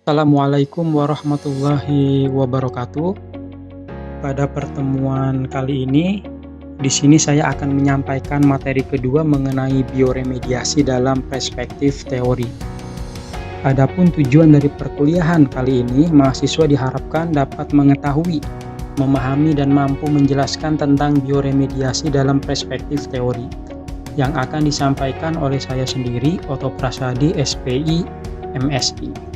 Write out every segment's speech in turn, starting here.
Assalamualaikum warahmatullahi wabarakatuh. Pada pertemuan kali ini, di sini saya akan menyampaikan materi kedua mengenai bioremediasi dalam perspektif teori. Adapun tujuan dari perkuliahan kali ini, mahasiswa diharapkan dapat mengetahui, memahami dan mampu menjelaskan tentang bioremediasi dalam perspektif teori yang akan disampaikan oleh saya sendiri, Otto Prasadi, SPI, MSI.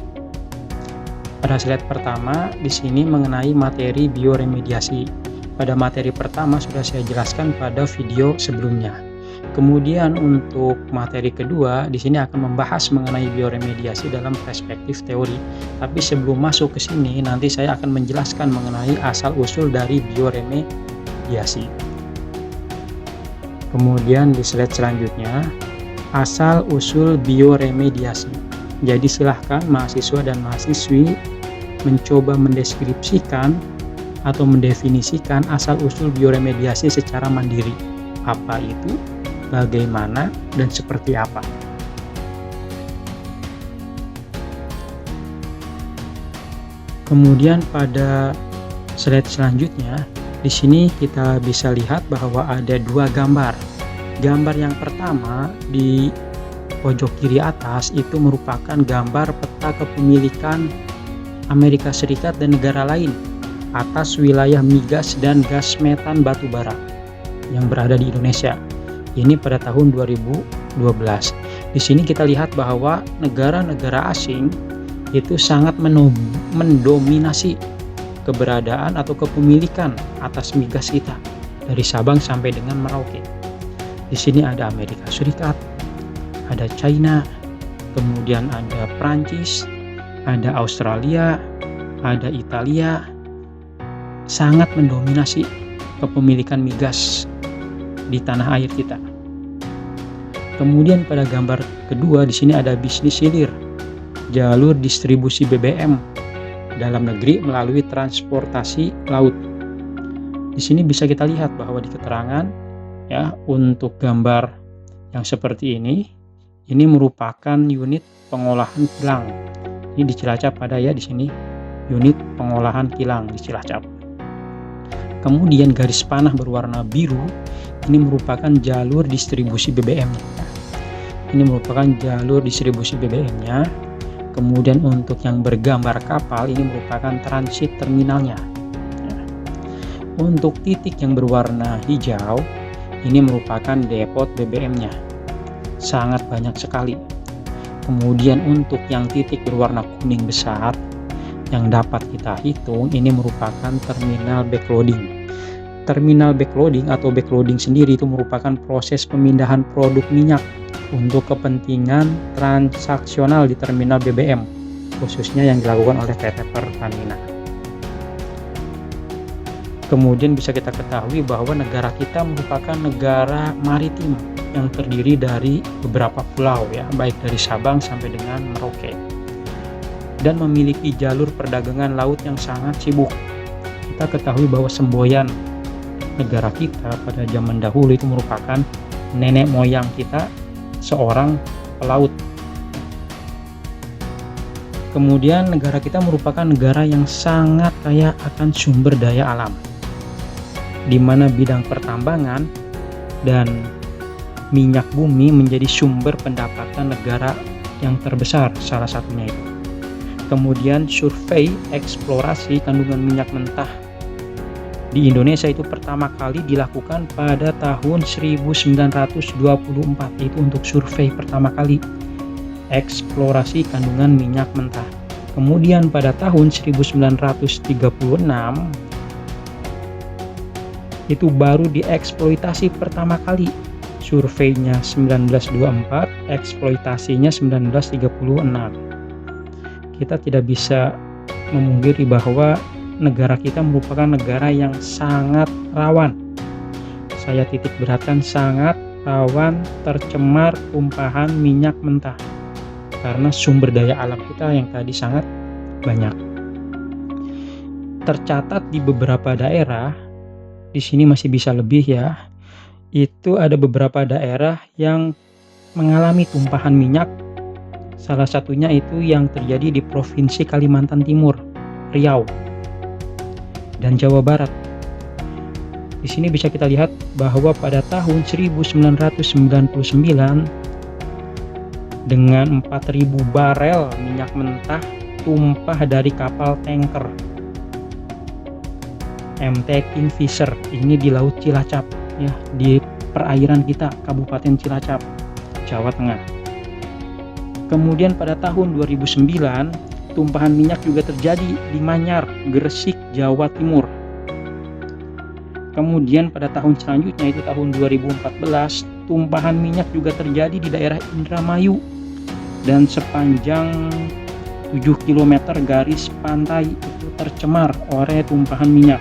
Pada slide pertama, di sini mengenai materi bioremediasi. Pada materi pertama sudah saya jelaskan pada video sebelumnya. Kemudian untuk materi kedua, di sini akan membahas mengenai bioremediasi dalam perspektif teori. Tapi sebelum masuk ke sini, nanti saya akan menjelaskan mengenai asal-usul dari bioremediasi. Kemudian di slide selanjutnya, asal-usul bioremediasi. Jadi silahkan mahasiswa dan mahasiswi mencoba mendeskripsikan atau mendefinisikan asal-usul bioremediasi secara mandiri. Apa itu, bagaimana, dan seperti apa. Kemudian pada slide selanjutnya, di sini kita bisa lihat bahwa ada dua gambar. Gambar yang pertama di pojok kiri atas itu merupakan gambar peta kepemilikan Amerika Serikat dan negara lain atas wilayah migas dan gas metan batubara yang berada di Indonesia. Ini pada tahun 2012. Di sini kita lihat bahwa negara-negara asing itu sangat mendominasi keberadaan atau kepemilikan atas migas kita dari Sabang sampai dengan Merauke. Di sini ada Amerika Serikat, ada China, kemudian ada Prancis, ada Australia, ada Italia, sangat mendominasi kepemilikan migas di tanah air kita. Kemudian pada gambar kedua di sini ada bisnis hilir, jalur distribusi BBM dalam negeri melalui transportasi laut. Di sini bisa kita lihat bahwa di keterangan ya untuk gambar yang seperti ini merupakan unit pengolahan kilang. Ini di Cilacap ada ya di sini unit pengolahan kilang di Cilacap. Kemudian garis panah berwarna biru ini merupakan jalur distribusi BBM-nya. Ini merupakan jalur distribusi BBM-nya. Kemudian untuk yang bergambar kapal ini merupakan transit terminalnya. Untuk titik yang berwarna hijau ini merupakan depot BBM-nya. Sangat banyak sekali. Kemudian untuk yang titik berwarna kuning besar yang dapat kita hitung ini merupakan terminal backloading. Terminal backloading atau backloading sendiri itu merupakan proses pemindahan produk minyak untuk kepentingan transaksional di terminal BBM, khususnya yang dilakukan oleh PT Pertamina. Kemudian bisa kita ketahui bahwa negara kita merupakan negara maritim yang terdiri dari beberapa pulau ya, baik dari Sabang sampai dengan Merauke, dan memiliki jalur perdagangan laut yang sangat sibuk. Kita ketahui bahwa semboyan negara kita pada zaman dahulu itu merupakan nenek moyang kita seorang pelaut. Kemudian negara kita merupakan negara yang sangat kaya akan sumber daya alam, di mana bidang pertambangan dan minyak bumi menjadi sumber pendapatan negara yang terbesar, salah satunya itu. Kemudian survei eksplorasi kandungan minyak mentah di Indonesia itu pertama kali dilakukan pada tahun 1924. Itu untuk survei pertama kali eksplorasi kandungan minyak mentah. Kemudian pada tahun 1936 itu baru dieksploitasi pertama kali. Surveinya 1924, eksploitasinya 1936. Kita tidak bisa memungkiri bahwa negara kita merupakan negara yang sangat rawan. Saya titik beratkan sangat rawan tercemar tumpahan minyak mentah karena sumber daya alam kita yang tadi sangat banyak. Tercatat di beberapa daerah, di sini masih bisa lebih ya, itu ada beberapa daerah yang mengalami tumpahan minyak. Salah satunya itu yang terjadi di Provinsi Kalimantan Timur, Riau, dan Jawa Barat. Di sini bisa kita lihat bahwa pada tahun 1999 dengan 4.000 barel minyak mentah tumpah dari kapal tanker MT Kingfisher ini di Laut Cilacap ya, di perairan kita Kabupaten Cilacap, Jawa Tengah. Kemudian pada tahun 2009 tumpahan minyak juga terjadi di Manyar, Gresik, Jawa Timur. Kemudian pada tahun selanjutnya itu tahun 2014 tumpahan minyak juga terjadi di daerah Indramayu dan sepanjang 7 km garis pantai itu tercemar oleh tumpahan minyak.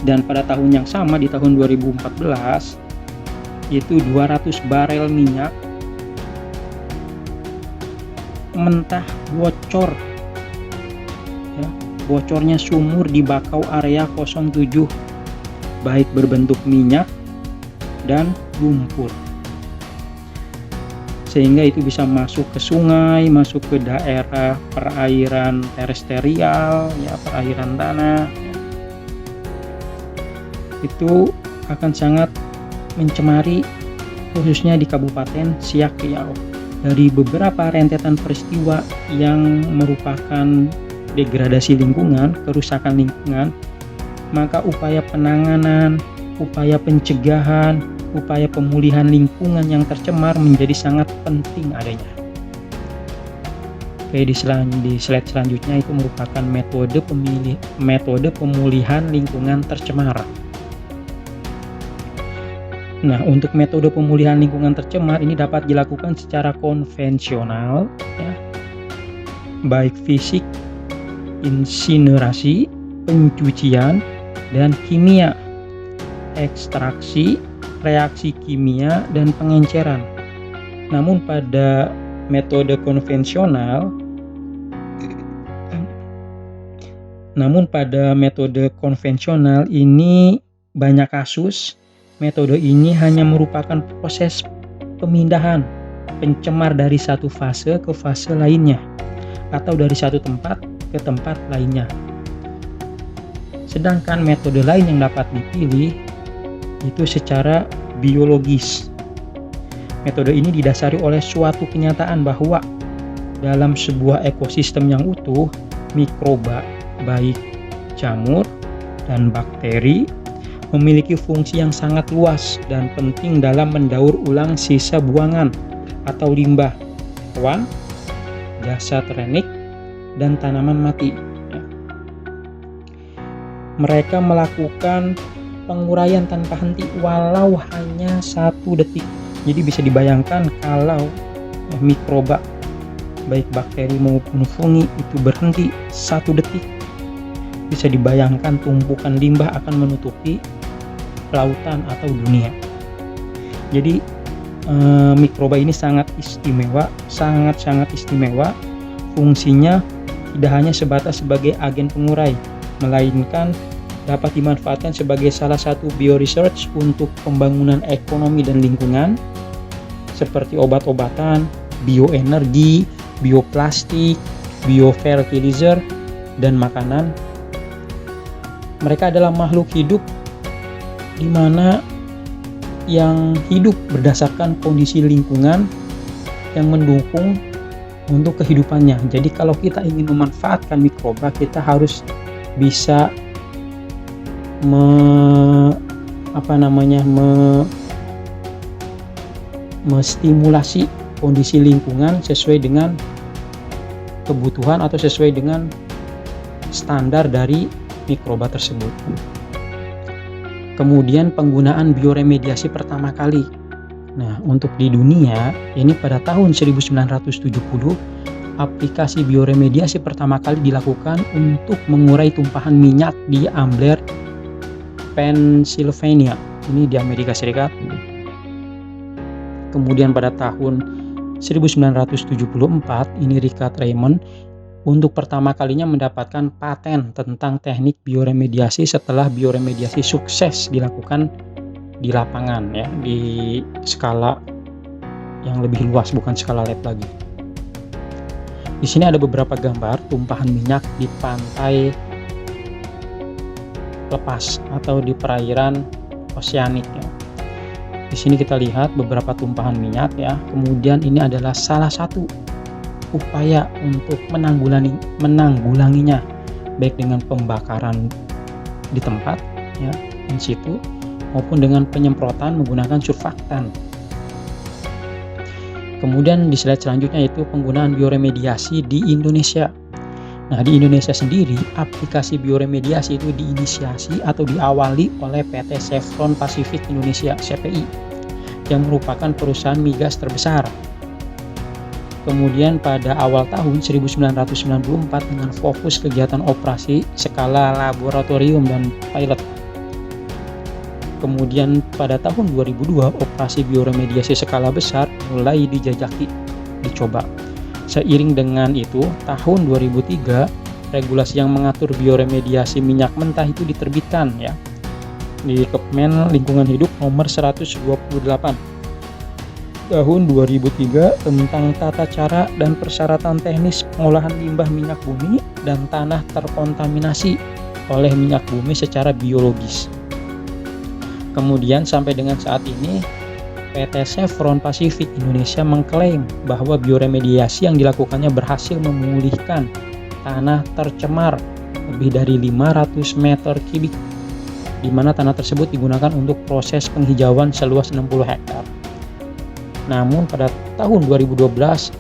Dan pada tahun yang sama di tahun 2014 itu 200 barel minyak mentah bocor ya, bocornya sumur di Bakau area 07 baik berbentuk minyak dan lumpur, sehingga itu bisa masuk ke sungai, masuk ke daerah perairan terestrial ya, perairan tanah ya. Itu akan sangat mencemari khususnya di Kabupaten Siak Riau. Dari beberapa rentetan peristiwa yang merupakan degradasi lingkungan, kerusakan lingkungan, maka upaya penanganan, upaya pencegahan, upaya pemulihan lingkungan yang tercemar menjadi sangat penting adanya. Oke, di slide selanjutnya itu merupakan metode pemulihan lingkungan tercemar. Nah, untuk metode pemulihan lingkungan tercemar ini dapat dilakukan secara konvensional ya, baik fisik, insinerasi, pencucian, dan kimia, ekstraksi, reaksi kimia, dan pengenceran. Namun pada metode konvensional ini banyak kasus metode ini hanya merupakan proses pemindahan pencemar dari satu fase ke fase lainnya atau dari satu tempat ke tempat lainnya. Sedangkan metode lain yang dapat dipilih itu secara biologis. Metode ini didasari oleh suatu kenyataan bahwa dalam sebuah ekosistem yang utuh, mikroba baik jamur dan bakteri memiliki fungsi yang sangat luas dan penting dalam mendaur ulang sisa buangan atau limbah hewan, jasad renik, dan tanaman mati. Mereka melakukan penguraian tanpa henti walau hanya 1 detik. Jadi bisa dibayangkan kalau mikroba baik bakteri maupun fungi itu berhenti 1 detik, bisa dibayangkan tumpukan limbah akan menutupi lautan atau dunia. Jadi mikroba ini sangat istimewa, sangat istimewa. Fungsinya tidak hanya sebatas sebagai agen pengurai, melainkan dapat dimanfaatkan sebagai salah satu bioresearch untuk pembangunan ekonomi dan lingkungan seperti obat-obatan, bioenergi, bioplastik, biofertilizer, dan makanan. Mereka adalah makhluk hidup di mana yang hidup berdasarkan kondisi lingkungan yang mendukung untuk kehidupannya. Jadi kalau kita ingin memanfaatkan mikroba, kita harus bisa mestimulasi kondisi lingkungan sesuai dengan kebutuhan atau sesuai dengan standar dari mikroba tersebut. Kemudian penggunaan bioremediasi pertama kali. Nah, untuk di dunia, ini pada tahun 1970, aplikasi bioremediasi pertama kali dilakukan untuk mengurai tumpahan minyak di Ambler, Pennsylvania. Ini di Amerika Serikat. Kemudian pada tahun 1974, ini Richard Raymond untuk pertama kalinya mendapatkan paten tentang teknik bioremediasi setelah bioremediasi sukses dilakukan di lapangan, ya, di skala yang lebih luas, bukan skala lab lagi. Di sini ada beberapa gambar tumpahan minyak di pantai lepas atau di perairan oseanik, ya. Di sini kita lihat beberapa tumpahan minyak, ya. Kemudian ini adalah salah satu upaya untuk menanggulanginya, baik dengan pembakaran di tempat, ya, in situ, maupun dengan penyemprotan menggunakan surfaktan. Kemudian di slide selanjutnya yaitu penggunaan bioremediasi di Indonesia. Nah, di Indonesia sendiri, aplikasi bioremediasi itu diinisiasi atau diawali oleh PT Chevron Pacific Indonesia (CPI) yang merupakan perusahaan migas terbesar. Kemudian pada awal tahun 1994 dengan fokus kegiatan operasi skala laboratorium dan pilot. Kemudian pada tahun 2002 operasi bioremediasi skala besar mulai dicoba. Seiring dengan itu, tahun 2003 regulasi yang mengatur bioremediasi minyak mentah itu diterbitkan, ya, di Kepmen Lingkungan Hidup nomor 128 tahun 2003 tentang tata cara dan persyaratan teknis pengolahan limbah minyak bumi dan tanah terkontaminasi oleh minyak bumi secara biologis. Kemudian sampai dengan saat ini, PT Chevron Pacific Indonesia mengklaim bahwa bioremediasi yang dilakukannya berhasil memulihkan tanah tercemar lebih dari 500 meter kubik, di mana tanah tersebut digunakan untuk proses penghijauan seluas 60 hektar. Namun pada tahun 2012,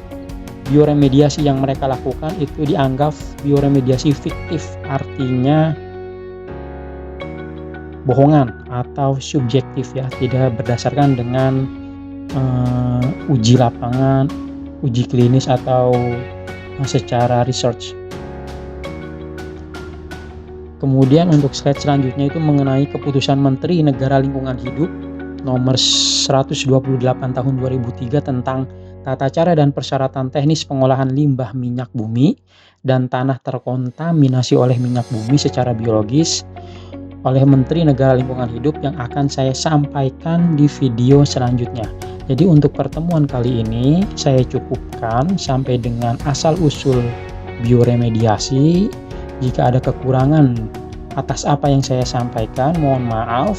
bioremediasi yang mereka lakukan itu dianggap bioremediasi fiktif, artinya bohongan atau subjektif, ya, tidak berdasarkan dengan uji lapangan, uji klinis atau secara research. Kemudian untuk slide selanjutnya itu mengenai keputusan Menteri Negara Lingkungan Hidup nomor 128 tahun 2003 tentang tata cara dan persyaratan teknis pengolahan limbah minyak bumi dan tanah terkontaminasi oleh minyak bumi secara biologis oleh Menteri Negara Lingkungan Hidup yang akan saya sampaikan di video selanjutnya. Jadi untuk pertemuan kali ini saya cukupkan sampai dengan asal-usul bioremediasi. Jika ada kekurangan atas apa yang saya sampaikan, mohon maaf.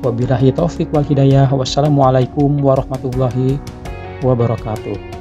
Wabillahi taufik wal hidayah. Wassalamualaikum warahmatullahi wabarakatuh.